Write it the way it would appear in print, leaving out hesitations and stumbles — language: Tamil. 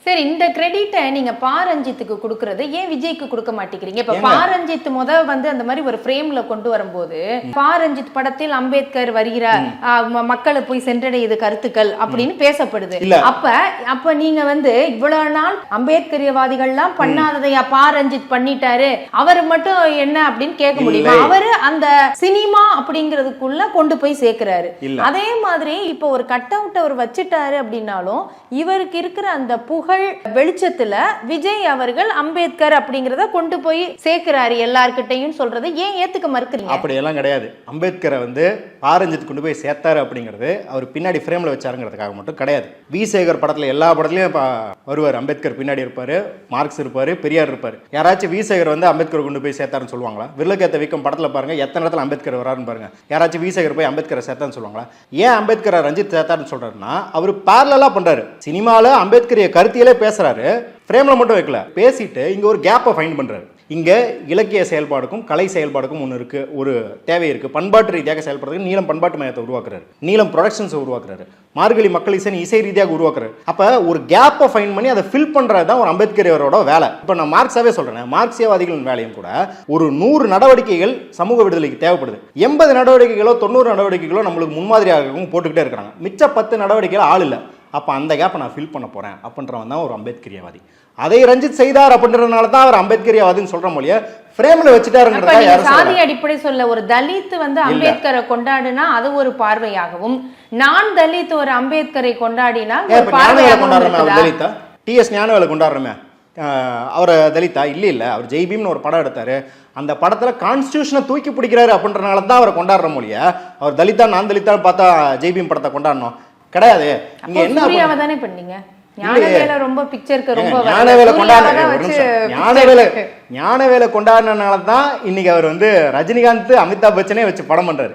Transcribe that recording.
சரி, இந்த கிரெடிட்டை நீங்க ரஞ்சித்துக்கு கொடுக்கறது ஏன் விஜய்க்கு கொடுக்க மாட்டேங்கிறீங்க? இப்ப ரஞ்சித் வந்து அந்த மாதிரி ஒரு ஃப்ரேம்ல கொண்டு வரும்போது ரஞ்சித் படத்தில் அம்பேத்கர் வருகிறார், மக்களை போய் சென்றடையுது கருத்துக்கள் அப்படின்னு பேசப்படுது. அப்ப நீங்க வந்து இவ்வளவு நாள் அம்பேத்கரியவாதிகள்லாம் பண்ணாததையா ரஞ்சித் பண்ணிட்டாரு, அவர் மட்டும் என்ன அப்படின்னு கேட்க முடியுமா? அவரு அந்த சினிமா அப்படிங்கிறதுக்குள்ள கொண்டு போய் சேர்க்கிறாரு. அதே மாதிரி இப்ப ஒரு கட் அவுட் அவர் வச்சுட்டாரு அப்படின்னாலும் இவருக்கு இருக்கிற அந்த புகழ் வெளிச்சத்துல விஜய் அவர்கள் அம்பேத்கர் அப்படிங்கறத கொண்டு போய் சேர்க்கிறாரு எல்லார்கிட்டையும் சொல்றது ஏன் ஏத்துக்க மறுக்கிறீங்க? அப்படி எல்லாம் கிடையாது. அம்பேத்கரை வந்து ரஞ்சித் கொண்டு போய் சேர்த்தாரு அப்படிங்கிறது அவர் பின்னாடி ஃப்ரேம்ல வச்சாருங்கிறதுக்காக மட்டும் கிடையாது. வி சேகர் படத்துல எல்லா படத்துலயும் வருவார், அம்பேத்கர் பின்னாடி இருப்பாரு, மார்க்ஸ் இருப்பாரு, பெரியார் இருப்பாரு. யாராச்சும் வி சேகர் வந்து அம்பேத்கர் கொண்டு போய் சேர்த்தாருன்னு சொல்லுவாங்களா? விரலுக்கேத்த வீக்கம் படத்துல பாருங்க, எத்தனை இடத்துல அம்பேத்கர் வராருன்னு பாருங்க. யாராச்சும் வி சேகர் போய் அம்பேத்கரை சேர்த்தான்னு சொல்லுவாங்களா? ஏன் அம்பேத்கரை ரஞ்சித் சேர்த்தாருன்னு சொல்றாருன்னா அவர் பேரலா பண்றாரு. சினிமால அம்பேத்கரிய கருத்தியலே பேசுறாரு, ஃப்ரேம்ல மட்டும் வைக்கல, பேசிட்டு இங்க ஒரு கேப்பை ஃபைண்ட் பண்றாரு. இங்க இலக்கிய செயல்பாடுக்கும் கலை செயல்பாடுக்கும் ஒன்று இருக்கு, ஒரு தேவை இருக்கு. பண்பாட்டு ரீதியாக செயல்படுறதுக்கு நீலம் பண்பாட்டு மையத்தை உருவாக்குறாரு, நீலம் ப்ரொடக்ஷன்ஸை உருவாக்குறாரு, மார்கழி மக்கள் இசை ரீதியாக உருவாக்குறாரு. அப்ப ஒரு கேப்பை ஃபைண்ட் பண்ணி அதை ஃபில் பண்றது தான் ஒரு அம்பேத்கரோட வேலை. இப்போ நான் மார்க்ஸாவே சொல்றேன், மார்க்சியவாதிகளின் வேலையும் கூட ஒரு 100 நடவடிக்கைகள் சமூக விடுதலைக்கு தேவைப்படுது. 80 நடவடிக்கைகளோ 90 நடவடிக்கைகளோ நம்மளுக்கு முன்மாதிரியாகவும் போட்டுக்கிட்டே இருக்கிறாங்க. மிச்ச 10 நடவடிக்கைகள் ஆள் இல்லை. அப்போ அந்த கேப்பை நான் ஃபில் பண்ண போறேன் அப்படின்றவன் தான் ஒரு அம்பேத்கரியவாதி. அதை ரஞ்சித் செய்தார் அப்படின்றதுனால தான் அவர் அம்பேத்கரியவாதின்னு சொல்ற மொழிய ஃப்ரேம்ல வச்சுட்டாருங்கறத யாரும் சொல்லல. சாதி அடிப்படை சொல்ல ஒரு தலித் வந்து அம்பேத்கரை கொண்டாடினா அது ஒரு பார்வையாகவும், நான் தலித் ஒரு அம்பேத்கரை கொண்டாடினா ஒரு பார்வையாகவும் கொண்டாடுறோமே. தலிதா டிஎஸ் ஞானவேலை கொண்டாடுறோமே, அவர் தலிதா? இல்ல, அவர் ஜெய்பீம்னு ஒரு படம் எடுத்தாரு, அந்த படத்துல கான்ஸ்டிடியூஷனை தூக்கி பிடிக்கிறாரு அப்படின்றனால தான் அவரை கொண்டாடுற மொழிய அவர் தலிதா நான் தலிதான்னு பார்த்தா ஜெய்பீம் படத்தை கொண்டாடணும் கிடையாது. இங்க என்ன தானே பண்ணீங்க? ஞானவேலை ரொம்ப பிக்சருக்கு ரொம்ப ஞானவேலை கொண்டாடினால தான் இன்னைக்கு அவர் வந்து ரஜினிகாந்த் அமிதாப் பச்சனே வச்சு படம் பண்றாரு.